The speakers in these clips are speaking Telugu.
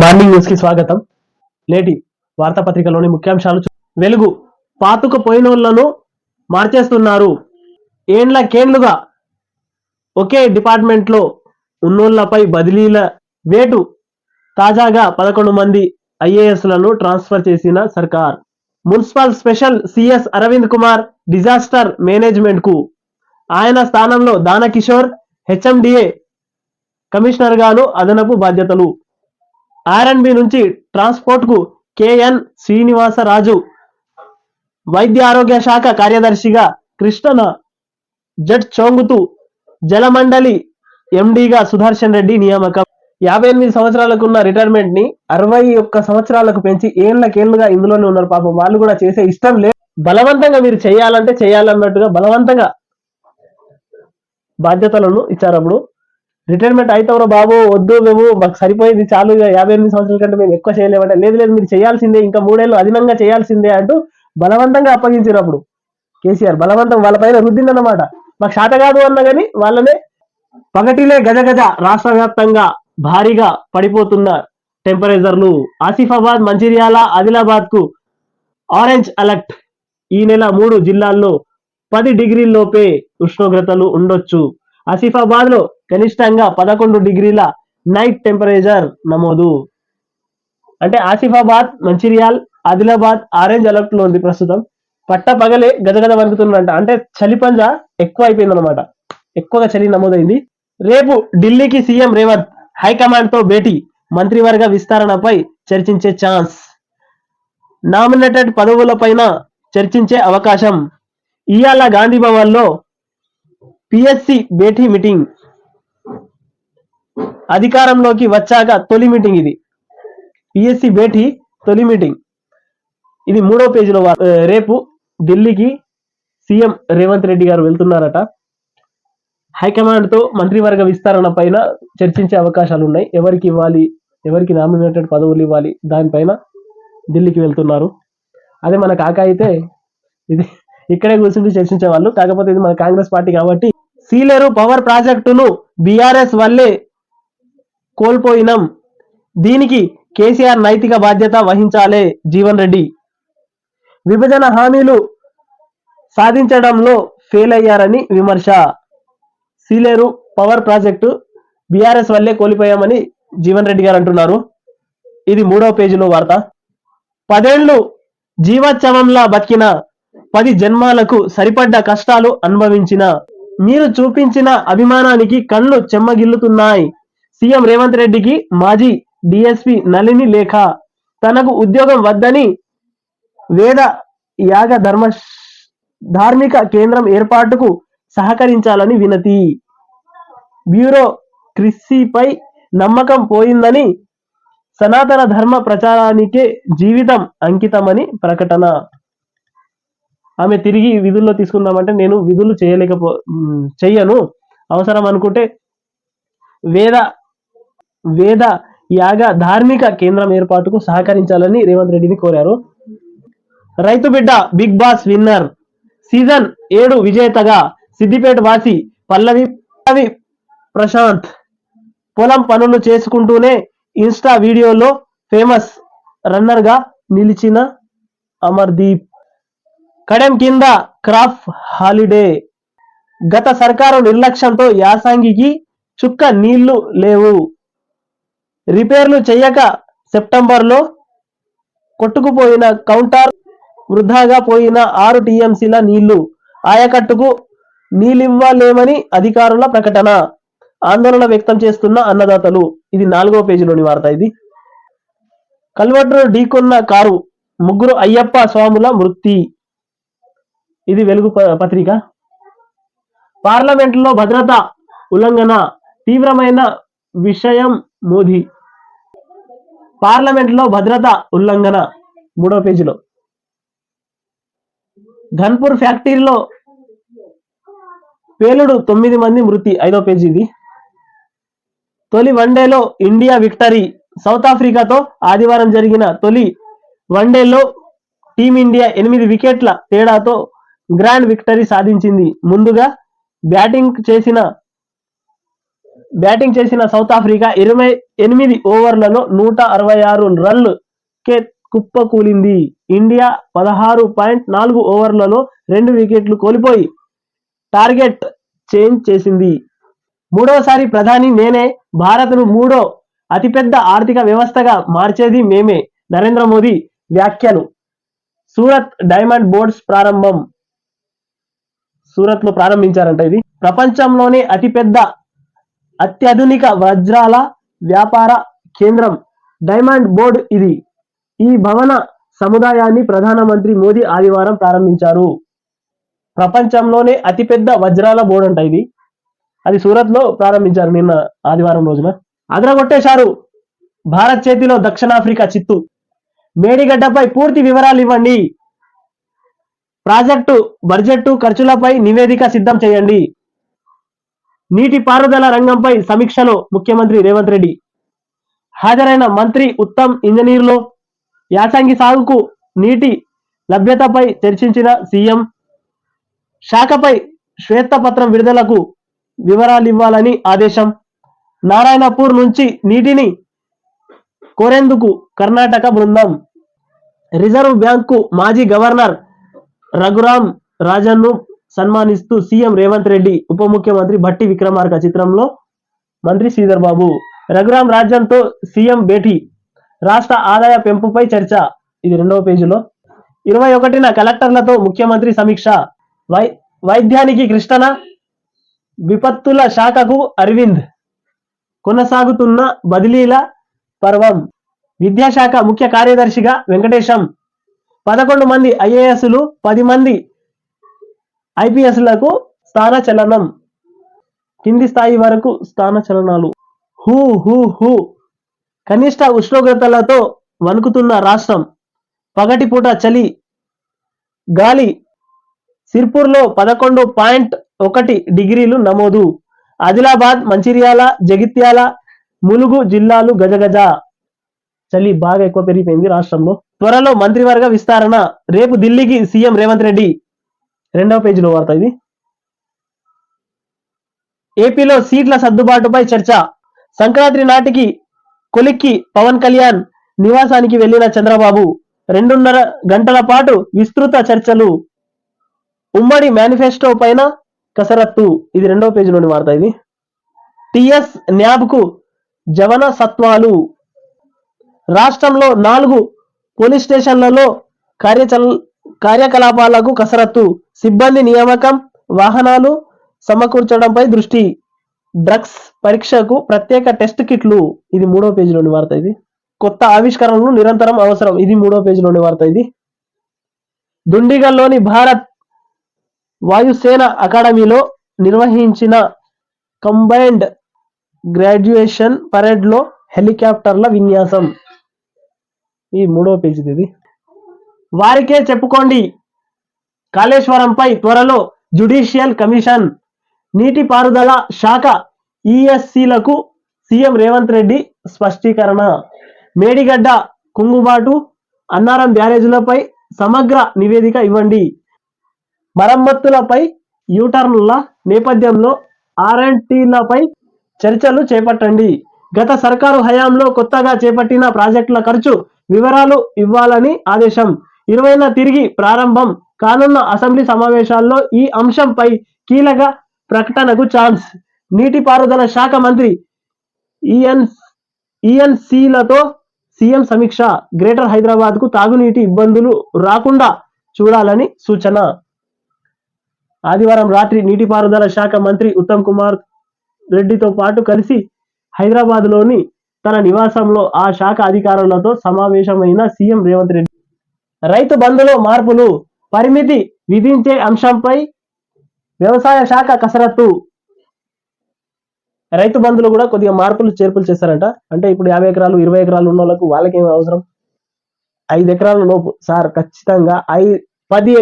మార్నింగ్ న్యూస్ కి స్వాగతం. నేటి వార్తాపత్రికలోని ముఖ్యాంశాలు. వెలుగు పాతుకుపోయినోళ్లను మార్చేస్తున్నారు. ఏండ్లకేండ్లుగా ఒకే డిపార్ట్మెంట్ లో ఉన్నోళ్లపై బదిలీల వేటు. తాజాగా 11 మంది ఐఏఎస్లను ట్రాన్స్ఫర్ చేసిన సర్కార్. Municipal special CS Arvind Kumar disaster management కు, ఆయన స్థానంలో దానకిషోర్ హెచ్ఎండిఏ కమిషనర్ గాను అదనపు బాధ్యతలు. ఆర్ఎండ్బి నుంచి ట్రాన్స్పోర్ట్ కు కెఎన్ శ్రీనివాసరాజు, వైద్య ఆరోగ్య శాఖ కార్యదర్శిగా కృష్ణన జడ్చోంగుతూ, జలమండలి ఎండిగా సుదర్శన్ రెడ్డి నియామకం. 58 సంవత్సరాలకున్న రిటైర్మెంట్ ని 61 సంవత్సరాలకు పెంచి ఏళ్లకేళ్లుగా ఇందులోనే ఉన్నారు. పాపం వాళ్ళు కూడా చేసే ఇష్టం లేదు. బలవంతంగా మీరు చేయాలంటే చేయాలన్నట్టుగా బలవంతంగా బాధ్యతలను ఇచ్చారు. అప్పుడు రిటైర్మెంట్ అవుతావురా బాబు, వద్దు మేము మాకు సరిపోయింది చాలు, 58 సంవత్సరాల కంటే మేము ఎక్కువ చేయలేమంటే, లేదు లేదు మీరు చేయాల్సిందే, ఇంకా 3 ఏళ్ళు అదనంగా చేయాల్సిందే అంటూ బలవంతంగా అప్పగించినప్పుడు కేసీఆర్ బలవంతం వాళ్ళ పైన రుద్దిందన్నమాట. మాకు శాత కాదు అన్నా కానీ వాళ్ళనే. పగటిలే గజగజ రాష్ట్ర వ్యాప్తంగా భారీగా పడిపోతున్న టెంపరేచర్లు. ఆసిఫాబాద్, మంచిర్యాల, ఆదిలాబాద్ కు ఆరెంజ్ అలర్ట్. ఈ నెల 3 జిల్లాల్లో 10 డిగ్రీల్లోపే ఉష్ణోగ్రతలు ఉండొచ్చు. ఆసిఫాబాద్ లో కనిష్టంగా 11 డిగ్రీల నైట్ టెంపరేచర్ నమోదు. అంటే ఆసిఫాబాద్, మంచిర్యాల్, ఆదిలాబాద్ ఆరెంజ్ అలర్ట్ లో ఉంది ప్రస్తుతం. పట్ట పగలే గజగజ వణుకుతున్నదంట. అంటే చలి పంజ ఎక్కువ అయిపోయింది అనమాట, ఎక్కువగా చలి నమోదైంది. రేపు ఢిల్లీకి సీఎం రేవంత్ హైకమాండ్ తో భేటీ. మంత్రివర్గ విస్తరణపై చర్చించే ఛాన్స్. నామినేటెడ్ పదవులపైన చర్చించే అవకాశం. ఇయాల గాంధీ భవన్ లో పిఎస్సి భేటీ మీటింగ్. అధికారంలోకి వచ్చాక తొలి మీటింగ్ ఇది. పిఎస్సి భేటీ తొలి మీటింగ్. ఇది 3వ పేజీలో. రేపు ఢిల్లీకి సీఎం రేవంత్ రెడ్డి గారు వెళ్తున్నారట. హైకమాండ్ తో మంత్రివర్గ విస్తరణ పైన చర్చించే అవకాశాలు ఉన్నాయి. ఎవరికి ఇవ్వాలి, ఎవరికి నామినేటెడ్ పదవులు ఇవ్వాలి, దానిపైన ఢిల్లీకి వెళ్తున్నారు. అదే మన కాక అయితే ఇది ఇక్కడే కూర్చుంటూ చర్చించే వాళ్ళు. కాకపోతే ఇది మన కాంగ్రెస్ పార్టీ కాబట్టి. సీలేరు పవర్ ప్రాజెక్టును బీఆర్ఎస్ వల్లే కోల్పోయినాం, దీనికి కేసీఆర్ నైతిక బాధ్యత వహించాలే జీవన్ రెడ్డి. విభజన హామీలు సాధించడంలో ఫెయిల్ అయ్యారని విమర్శ. సీలేరు పవర్ ప్రాజెక్టు బీఆర్ఎస్ వల్లే కోల్పోయామని జీవన్ రెడ్డి గారు అంటున్నారు. ఇది 3వ పేజీలో వార్త. 10 ఏళ్లు జీవోత్సవంలా బతికిన 10 జన్మాలకు సరిపడ్డ కష్టాలు అనుభవించిన మీరు చూపించిన అభిమానానికి కళ్ళు చెమ్మగిల్లుతున్నాయి. సీఎం రేవంత్ రెడ్డికి మాజీ డీఎస్పీ నళిని లేఖ. తనకు ఉద్యోగం వద్దని వేద యాగ ధార్మిక కేంద్రం ఏర్పాటుకు సహకరించాలని వినతి. బ్యూరోక్రసీపై నమ్మకం పోయిందని, సనాతన ధర్మ ప్రచారానికే జీవితం అంకితమని ప్రకటన. ఆమె తిరిగి విధుల్లో తీసుకుందామంటే నేను విధులు చెయ్యను, అవసరం అనుకుంటే వేద యాగ ధార్మిక కేంద్రం ఏర్పాటుకు సహకరించాలని రేవంత్ రెడ్డిని కోరారు. రైతు బిడ్డ బిగ్ బాస్ విన్నర్. సీజన్ 7 విజేతగా సిద్దిపేట వాసి పల్లవి ప్రశాంత్. పొలం పనులు చేసుకుంటూనే ఇన్స్టా వీడియోలో ఫేమస్ రన్నర్ గా నిలిచిన అమర్దీప్. కడెం కింద క్రాప్ హాలిడే. గత సర్కారు నిర్లక్ష్యంతో యాసంగికి చుక్క నీళ్లు లేవు. రిపేర్లు చేయక సెప్టెంబర్లో కొట్టుకుపోయిన కౌంటర్, వృధాగా పోయిన 6 టీఎంసీల నీళ్లు. ఆయకట్టుకు నీళ్లివ్వలేమని అధికారుల ప్రకటన. ఆందోళన వ్యక్తం చేస్తున్న అన్నదాతలు. ఇది 4వ పేజీలోని వార్త. ఇది కల్వర్టును ఢీకొన్న కారు, 3 అయ్యప్ప స్వాముల మృతి. ఇది వెలుగు పత్రిక. పార్లమెంట్లో భద్రతా ఉల్లంఘన తీవ్రమైన విషయం మోదీ. పార్లమెంట్లో భద్రతా ఉల్లంఘన 3వ పేజీలో. ఘన్పూర్ ఫ్యాక్టరీలో పేలుడు, 9 మంది మృతి. 5వ పేజీ ఇది. తొలి వన్డేలో ఇండియా విక్టరీ. సౌత్ ఆఫ్రికాతో ఆదివారం జరిగిన తొలి వన్డేలో టీమిండియా 8 వికెట్ల తేడాతో గ్రాండ్ విక్టరీ సాధించింది. ముందుగా బ్యాటింగ్ చేసిన బ్యాటింగ్ చేసిన సౌత్ ఆఫ్రికా 28 ఓవర్లలో 166 రన్లుకే కుప్పకూలింది. ఇండియా 16.4 ఓవర్లలో 2 వికెట్లు కోల్పోయి టార్గెట్ చేంజ్ చేసింది. మూడోసారి ప్రధాని నేనే, భారత్ను మూడో అతిపెద్ద ఆర్థిక వ్యవస్థగా మార్చేది మేమే. నరేంద్ర మోదీ వ్యాఖ్యలు. సూరత్ డైమండ్ బోర్డ్స్ ప్రారంభం. సూరత్ లో ప్రారంభించారంట. ఇది ప్రపంచంలోనే అత్యాధునిక వజ్రాల వ్యాపార కేంద్రం డైమండ్ బోర్డ్. ఇది ఈ భవన సముదాయాన్ని ప్రధానమంత్రి మోదీ ఆదివారం ప్రారంభించారు. ప్రపంచంలోనే అతిపెద్ద వజ్రాల బోర్డు అంట ఇది. అది సూరత్ లో ప్రారంభించారు నిన్న ఆదివారం రోజున. అదరగొట్టేశారు భారత్ చేతిలో దక్షిణాఫ్రికా చిత్తు. మేడిగడ్డపై పూర్తి వివరాలు ఇవ్వండి. ప్రాజెక్టు బడ్జెట్ ఖర్చులపై నివేదిక సిద్ధం చేయండి. నీటిపారుదల రంగంపై సమీక్షలో ముఖ్యమంత్రి రేవంత్ రెడ్డి. హాజరైన మంత్రి ఉత్తమ్ ఇంజనీర్లో యాసంగి సాగుకు నీటి లభ్యతపై చర్చించిన సీఎం. శాఖపై శ్వేతపత్రం విడుదలకు వివరాలివ్వాలని ఆదేశం. నారాయణపూర్ నుంచి నీటిని కోరేందుకు కర్ణాటక బృందం. రిజర్వ్ బ్యాంకు మాజీ గవర్నర్ రఘురాం రాజన్ను సన్మానిస్తూ సీఎం రేవంత్ రెడ్డి. ఉప ముఖ్యమంత్రి భట్టి విక్రమార్క చిత్రంలో మంత్రి శ్రీధర్ బాబు. రఘురాం రాజన్తో సీఎం భేటీ. రాష్ట్ర ఆదాయ పెంపుపై చర్చ. ఇది 2వ పేజీలో. 21న కలెక్టర్లతో ముఖ్యమంత్రి సమీక్ష. వైద్యానికి కృష్ణన, విపత్తుల శాఖకు అరవింద్. కొనసాగుతున్న బదిలీల పర్వం. విద్యాశాఖ ముఖ్య కార్యదర్శిగా వెంకటేశం. 11 మంది ఐఏఎస్లు, 10 మంది ఐపీఎస్లకు స్థానచలనం. కింది స్థాయి వరకు స్థానచలనాలు. హూ హూ హూ కనిష్ట ఉష్ణోగ్రతలతో వణుకుతున్న రాష్ట్రం. పగటిపూట చలి గాలి. సిర్పూర్లో 11.1 డిగ్రీలు నమోదు. ఆదిలాబాద్, మంచిర్యాల, జగిత్యాల, ములుగు జిల్లాలు గజగజ. చలి బాగా ఎక్కువ పెరిగిపోయింది రాష్ట్రంలో. త్వరలో మంత్రివర్గ విస్తరణ. రేపు ఢిల్లీకి సీఎం రేవంత్ రెడ్డి. 2వ పేజీలో వార్త ఇది. ఏపీలో సీట్ల సర్దుబాటుపై చర్చ. సంక్రాంతి నాటికి కొలిక్కి పవన్ కళ్యాణ్ నివాసానికి వెళ్లిన చంద్రబాబు. 2.5 గంటల పాటు విస్తృత చర్చలు. ఉమ్మడి మేనిఫెస్టో పైన కసరత్తు. ఇది 2వ పేజీలోని వార్త ఇది. టిఎస్ న్యాబ్కు జవన సత్వాలు. రాష్ట్రంలో 4 పోలీస్ స్టేషన్లలో కార్యకలాపాలకు కసరత్తు. సిబ్బంది నియామకం, వాహనాలు సమకూర్చడంపై దృష్టి. డ్రగ్స్ పరీక్షకు ప్రత్యేక టెస్ట్ కిట్లు. ఇది 3వ పేజీలోని వార్త ఇది. కొత్త ఆవిష్కరణలు నిరంతరం అవసరం. ఇది 3వ పేజీలోని వార్త ఇది. దుండిగల్లోని భారత్ వాయుసేన అకాడమీలో నిర్వహించిన కంబైన్డ్ గ్రాడ్యుయేషన్ పరేడ్లో హెలికాప్టర్ల విన్యాసం. ఈ 3వ పేజీ ఇది. వారికే చెప్పుకోండి. కాళేశ్వరంపై త్వరలో జ్యుడిషియల్ కమిషన్. నీటిపారుదల శాఖ ఈఎస్సీలకు సీఎం రేవంత్ రెడ్డి స్పష్టీకరణ. మేడిగడ్డ కుంగుబాటు, అన్నారం బ్యారేజీలపై సమగ్ర నివేదిక ఇవ్వండి. మరమ్మతులపై యూటర్న్ల నేపథ్యంలో ఆర్ఎండ్టీలపై చర్చలు చేపట్టండి. గత సర్కారు హయాంలో కొత్తగా చేపట్టిన ప్రాజెక్టుల ఖర్చు వివరాలు ఇవ్వాలని ఆదేశం. 20న తిరిగి ప్రారంభం కానున్న అసెంబ్లీ సమావేశాల్లో ఈ అంశంపై కీలక ప్రకటనకు ఛాన్స్. నీటిపారుదల శాఖ మంత్రి ఈఎన్సీలతో సీఎం సమీక్ష. గ్రేటర్ హైదరాబాద్ కు తాగునీటి ఇబ్బందులు రాకుండా చూడాలని సూచన. ఆదివారం రాత్రి నీటిపారుదల శాఖ మంత్రి ఉత్తమ్ కుమార్ రెడ్డితో పాటు కలిసి హైదరాబాద్ లోని తన నివాసంలో ఆ శాఖ అధికారులతో సమావేశమైన సీఎం రేవంత్ రెడ్డి. రైతు బంధులో మార్పులు. పరిమితి విధించే అంశంపై వ్యవసాయ శాఖ కసరత్తు. రైతు బంధులు కూడా కొద్దిగా మార్పులు చేర్పులు చేస్తారంట. అంటే ఇప్పుడు 50 ఎకరాలు 20 ఎకరాలు ఉన్న వాళ్ళకు వాళ్ళకేం అవసరం, 5 ఎకరాల లోపు సార్ ఖచ్చితంగా 10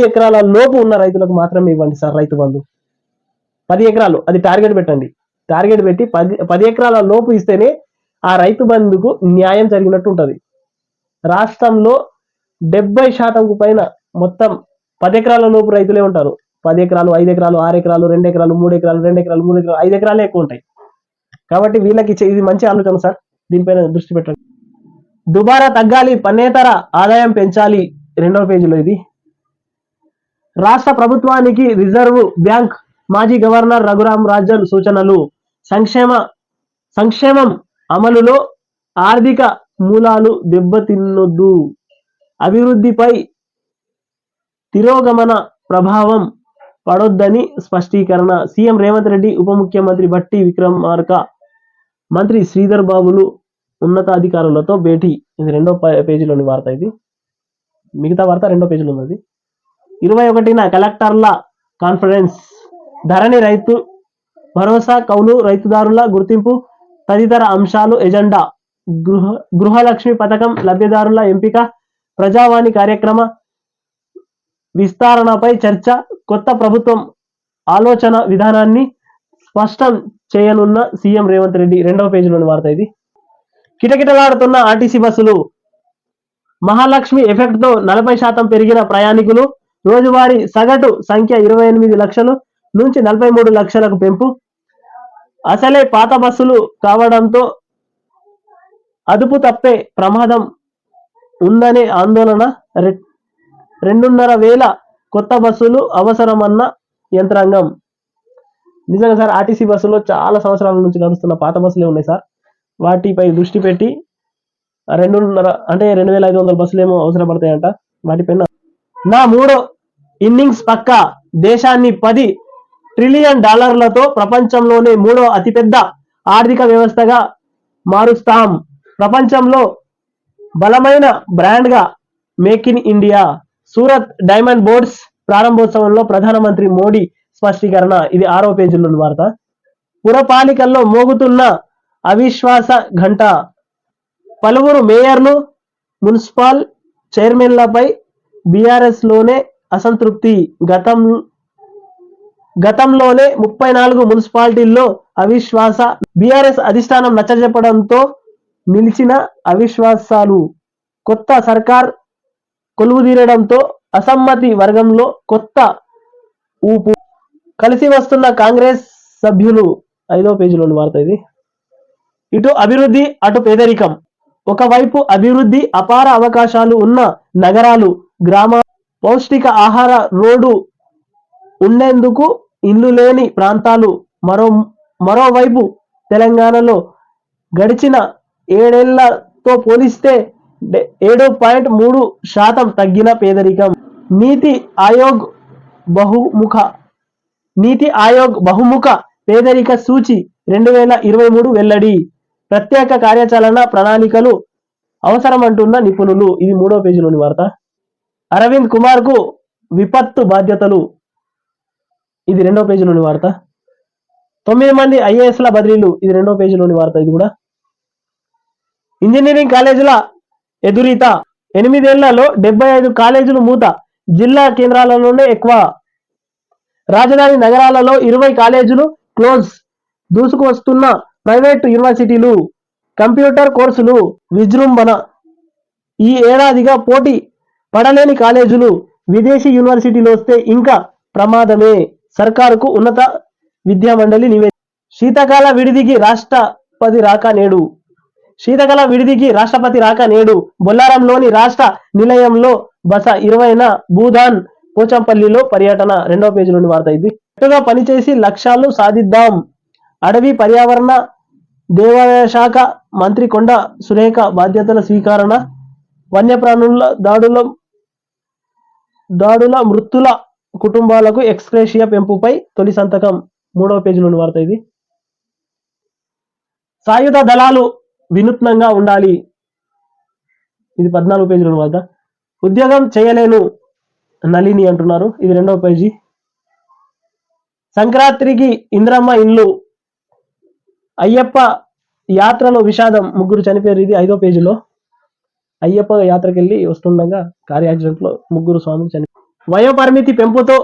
ఎకరాల లోపు ఉన్న రైతులకు మాత్రమే ఇవ్వండి సార్ రైతు బంధు. 10 ఎకరాలు అది టార్గెట్ పెట్టండి. టార్గెట్ పెట్టి 10 ఎకరాల లోపు ఇస్తేనే ఆ రైతు బంధుకు న్యాయం జరిగినట్టు ఉంటుంది. రాష్ట్రంలో 70% పైన మొత్తం 10 ఎకరాల లోపు రైతులే ఉంటారు. 10 ఎకరాలు 5 ఎకరాలు 6 ఎకరాలు 2 ఎకరాలు 3 ఎకరాలు 2 ఎకరాలు 3 ఎకరాలు 5 ఎకరాలే ఎక్కువ ఉంటాయి. కాబట్టి వీళ్ళకి ఇది మంచి ఆలోచన సార్, దీనిపైన దృష్టి పెట్టండి. దుబారా తగ్గాలి, పన్నేతర ఆదాయం పెంచాలి, 2వ పేజీలో ఇది. రాష్ట్ర ప్రభుత్వానికి రిజర్వ్ బ్యాంక్ మాజీ గవర్నర్ రఘురాం రాజన్ సూచనలు. సంక్షేమం అమలులో ఆర్థిక మూలాలు దెబ్బతిన్నొద్దు, అభివృద్ధిపై తిరోగమన ప్రభావం పడొద్దని స్పష్టీకరణ. సీఎం రేవంత్ రెడ్డి, ఉప ముఖ్యమంత్రి భట్టి విక్రమార్క, మంత్రి శ్రీధర్ బాబులు ఉన్నతాధికారులతో భేటీ. ఇది 2వ పేజీలోని వార్త. ఇది మిగతా వార్త 2వ పేజీలో ఉన్నది. 21న కలెక్టర్ల కాన్ఫరెన్స్. ధరణి, రైతు భరోసా, కౌలు రైతుదారుల గుర్తింపు తదితర అంశాలు ఎజెండా. గృహలక్ష్మి పథకం లబ్ధిదారుల ఎంపిక, ప్రజావాణి కార్యక్రమ విస్తరణపై చర్చ. కొత్త ప్రభుత్వం ఆలోచన విధానాన్ని స్పష్టం చేయనున్న సీఎం రేవంత్ రెడ్డి. 2వ పేజీలోని వార్త ఇది. కిటకిటలాడుతున్న ఆర్టీసీ బస్సులు. మహాలక్ష్మి ఎఫెక్ట్తో 40% పెరిగిన ప్రయాణికులు. రోజువారీ సగటు సంఖ్య 28 లక్షలు నుంచి 43 లక్షలకు పెంపు. అసలే పాత బస్సులు కావడంతో అదుపు తప్పే ప్రమాదం ఉందనే ఆందోళన. 2,500 కొత్త బస్సులు అవసరమన్న యంత్రాంగం. నిజంగా సార్, ఆర్టీసీ బస్సులో చాలా సంవత్సరాల నుంచి నడుస్తున్న పాత బస్సులే ఉన్నాయి సార్. వాటిపై దృష్టి పెట్టి 2,500 అంటే 2,500 బస్సులు ఏమో అవసరపడతాయంట. వాటిపైన నా 3వ ఇన్నింగ్స్ పక్కా. దేశాన్ని $10 ట్రిలియన్ ప్రపంచంలోనే 3వ అతిపెద్ద ఆర్థిక వ్యవస్థగా మారుస్తాం. ప్రపంచంలో బలమైన బ్రాండ్గా make in India. Surat diamond bourse ప్రారంభోత్సవంలో ప్రధానమంత్రి మోడీ స్పష్టీకరణ. ఇది 6వ పేజీలోని వార్త. పురపాలికల్లో మోగుతున్న అవిశ్వాస ఘంట. పలువురు మేయర్లు, మున్సిపల్ చైర్మన్లపై బీఆర్ఎస్ లోనే అసంతృప్తి. గతంలోనే 34 మున్సిపాలిటీల్లో అవిశ్వాస. బీఆర్ఎస్ అధిష్టానం నచ్చజెప్పడంతో నిలిచిన అవిశ్వాసాలు. కొత్త సర్కార్ కొలువుదీరడంతో అసమ్మతి వర్గంలో కొత్త ఊపు. కలిసి వస్తున్న కాంగ్రెస్ సభ్యులు. 5వ పేజీలోని వార్త ఇది. ఇటు అభివృద్ధి, అటు పేదరికం. ఒకవైపు అభివృద్ధి, అపార అవకాశాలు ఉన్న నగరాలు, గ్రామాలు, పౌష్టిక ఆహార రోడ్డు ఉండేందుకు ఇల్లు లేని ప్రాంతాలు. మరోవైపు తెలంగాణలో గడిచిన 7 ఏళ్లతో పోలిస్తే 7.3% తగ్గిన పేదరికం. నీతి ఆయోగ్ బహుముఖ పేదరిక సూచి 2023 వెల్లడి. ప్రత్యేక కార్యాచరణ ప్రణాళికలు అవసరమంటున్న నిపుణులు. ఇది 3వ పేజీలోని వార్త. అరవింద్ కుమార్ కు విపత్తు బాధ్యతలు. ఇది 2వ పేజీలోని వార్త. 9 మంది ఐఏఎస్ల బదిలీలు. ఇది 2వ పేజీలోని వార్త. ఇది కూడా. ఇంజనీరింగ్ కాలేజీల ఎదురీత. 8 ఏళ్లలో 75 కాలేజీలు మూత. జిల్లా కేంద్రాలలోనే ఎక్కువ. రాజధాని నగరాలలో 20 కాలేజీలు క్లోజ్. దూసుకు వస్తున్న ప్రైవేటు యూనివర్సిటీలు. కంప్యూటర్ కోర్సులు విజృంభణ. ఈ ఏడాదిగా పోటీ పడలేని కాలేజీలు. విదేశీ యూనివర్సిటీలు వస్తే ఇంకా ప్రమాదమే. సర్కారుకు ఉన్నత విద్యామండలి నివేదిక. శీతాకాల విడిదికి రాష్ట్రపతి రాక నేడు. బొల్లారంలోని రాష్ట్ర నిలయంలో బస. 20న భూదాన్ పోచంపల్లిలో పర్యటన. 2వ పేజీలోని వార్త ఇది. గట్టిగా పనిచేసి లక్ష్యాలు సాధిద్దాం. అటవీ పర్యావరణ దేవాదాయ శాఖ మంత్రి కొండ సురేఖ బాధ్యతల స్వీకరణ. వన్యప్రాణుల దాడుల మృతుల కుటుంబాలకు ఎక్స్గ్రేషియా పెంపుపై తొలి సంతకం. 3వ పేజీలోని వార్త ఇది. సాయుధ దళాలు వినూత్నంగా ఉండాలి. ఇది 14వ పేజీలోని వార్త. ఉద్యోగం చేయలేను నళిని అంటున్నారు. ఇది 2వ పేజీ. సంక్రాంతికి ఇంద్రమ్మ ఇండ్లు. అయ్యప్ప యాత్రలో విషాదం, 3 చనిపోయారు. ఇది 5వ పేజీలో. అయ్యప్ప యాత్రకి వెళ్ళి వస్తుండగా కారు యాక్సిడెంట్ లో 3 స్వాములు చనిపోయారు. వయోపరిమితి పెంపుతో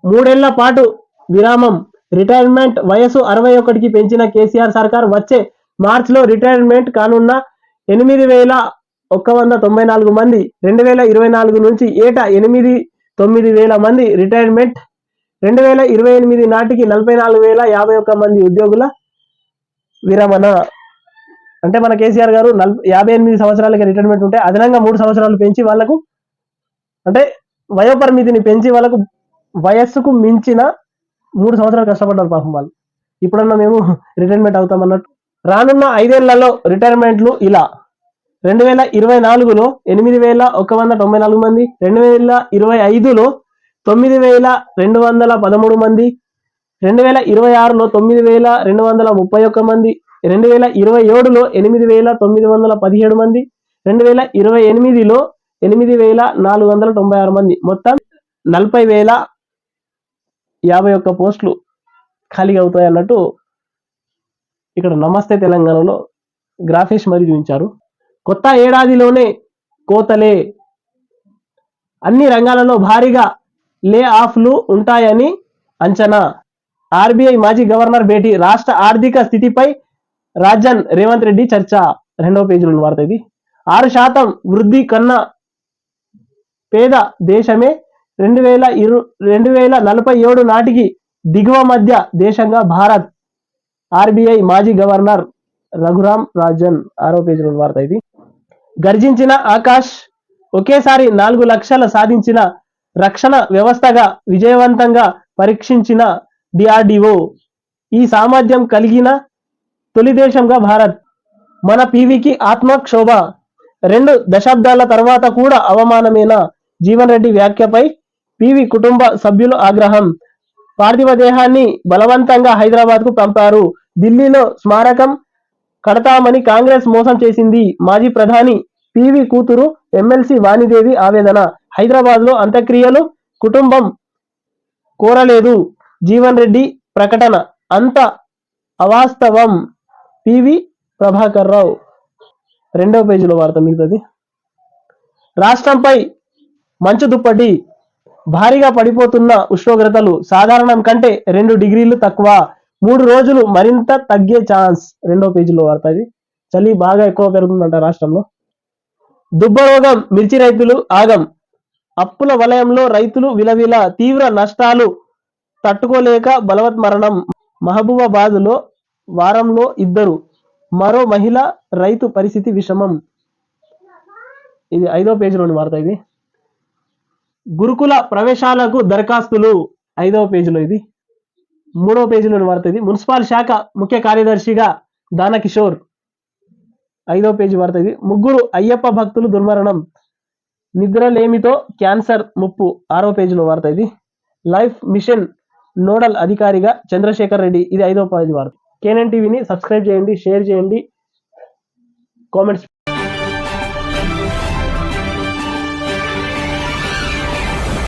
3 ఏళ్ల పాటు విరామం. రిటైర్మెంట్ వయసు 61కి పెంచిన కేసీఆర్ సర్కార్ వచ్చే మార్చిలో రిటైర్మెంట్ కానున్న 8,194 మంది 2024 నుంచి ఏటా 8,900 మంది రిటైర్మెంట్ 2028 నాటికి 44,051 మంది ఉద్యోగుల విరమణ. అంటే మన కేసీఆర్ గారు 58 సంవత్సరాలకి రిటైర్మెంట్ ఉంటే అదనంగా 3 సంవత్సరాలు పెంచి వాళ్ళకు అంటే వయోపరిమితిని పెంచి వాళ్ళకు వయస్సుకు మించిన 3 సంవత్సరాలు కష్టపడ్డారు పాపం వాళ్ళు. ఇప్పుడన్నా మేము రిటైర్మెంట్ అవుతాం అన్నట్టు. రానున్న 5 ఏళ్లలో రిటైర్మెంట్లు ఇలా: 2024లో 8,194 మంది, 2025లో 9,213 మంది, 2026లో 9,231 మంది, 2027లో 8,917 మంది, 2028లో 8,496 మంది, మొత్తం 40,051 పోస్టులు ఖాళీగా అవుతాయి అన్నట్టు ఇక్కడ నమస్తే తెలంగాణలో గ్రాఫిక్స్ మరి చూపించారు. కొత్త ఏడాదిలోనే కోతలే, అన్ని రంగాలలో భారీగా లే ఆఫ్లు ఉంటాయని అంచనా. ఆర్బీఐ మాజీ గవర్నర్ భేటీ, రాష్ట్ర ఆర్థిక స్థితిపై రాజన్ రేవంత్ రెడ్డి చర్చ. 2వ పేజీలో వార్త ఇది. 6% వృద్ధి కన్నా పేద దేశమే 2047 నాటికి దిగువ మధ్య దేశంగా భారత్. ఆర్బీఐ మాజీ గవర్నర్ రఘురామ్ రాజన్. 6వ పేజీలో వార్త ఇది. గర్జించిన ఆకాష్, ఒకేసారి 4 లక్షల సాధించిన రక్షణ వ్యవస్థగా విజయవంతంగా పరీక్షించిన డిఆర్డీఓ. ఈ సామర్థ్యం కలిగిన తొలి దేశంగా భారత్. మన పీవీకి ఆత్మక్షోభ, 2 దశాబ్దాల తర్వాత కూడా అవమానమేనా? జీవన్ రెడ్డి వ్యాఖ్యపై పీవీ కుటుంబ సభ్యులు ఆగ్రహం. పార్థివ దేహాన్ని బలవంతంగా హైదరాబాద్కు పంపారు. ఢిల్లీలో స్మారకం కడతామని కాంగ్రెస్ మోసం చేసింది. మాజీ ప్రధాని పీవీ కూతురు ఎమ్మెల్సీ వాణిదేవి ఆవేదన. హైదరాబాద్లో అంత్యక్రియలు కుటుంబం కోరలేదు. జీవన్ రెడ్డి ప్రకటన అంత అవాస్తవం. పీవీ ప్రభాకర్ రావు. 2వ పేజీలో వార్త మిగతాది. రాష్ట్రంపై మంచు దుప్పటి, భారీగా పడిపోతున్న ఉష్ణోగ్రతలు, సాధారణం కంటే 2 డిగ్రీలు తక్కువ, 3 రోజులు మరింత తగ్గే ఛాన్స్. 2వ పేజీలో వార్త ఇది. చలి బాగా ఎక్కువ పెరుగుతుందంట రాష్ట్రంలో. దుబ్బరోగం, మిర్చి రైతులు ఆగం, అప్పుల వలయంలో రైతులు విలవిల, తీవ్ర నష్టాలు తట్టుకోలేక బలవత్ మరణం. మహబూబాబాద్లో వారంలో 2, మరో మహిళ రైతు పరిస్థితి విషమం. ఇది 5వ పేజీలోని వార్త ఇది. గురుకుల ప్రవేశాలకు దరఖాస్తులు. 5వ పేజీలో ఇది. 3వ పేజీలోని వార్త ఇది. మున్సిపల్ శాఖ ముఖ్య కార్యదర్శిగా దానకిషోర్. 5వ పేజీ వార్త ఇది. 3 అయ్యప్ప భక్తులు దుర్మరణం, నిద్రలేమితో క్యాన్సర్ ముప్పు. 6వ పేజీలో వార్త ఇది. లైఫ్ మిషన్ నోడల్ అధికారిగా చంద్రశేఖర్ రెడ్డి. ఇది 5వ పేజీ వార్త. కేఎన్ఎన్ టీవీని సబ్స్క్రైబ్ చేయండి, షేర్ చేయండి, కామెంట్స్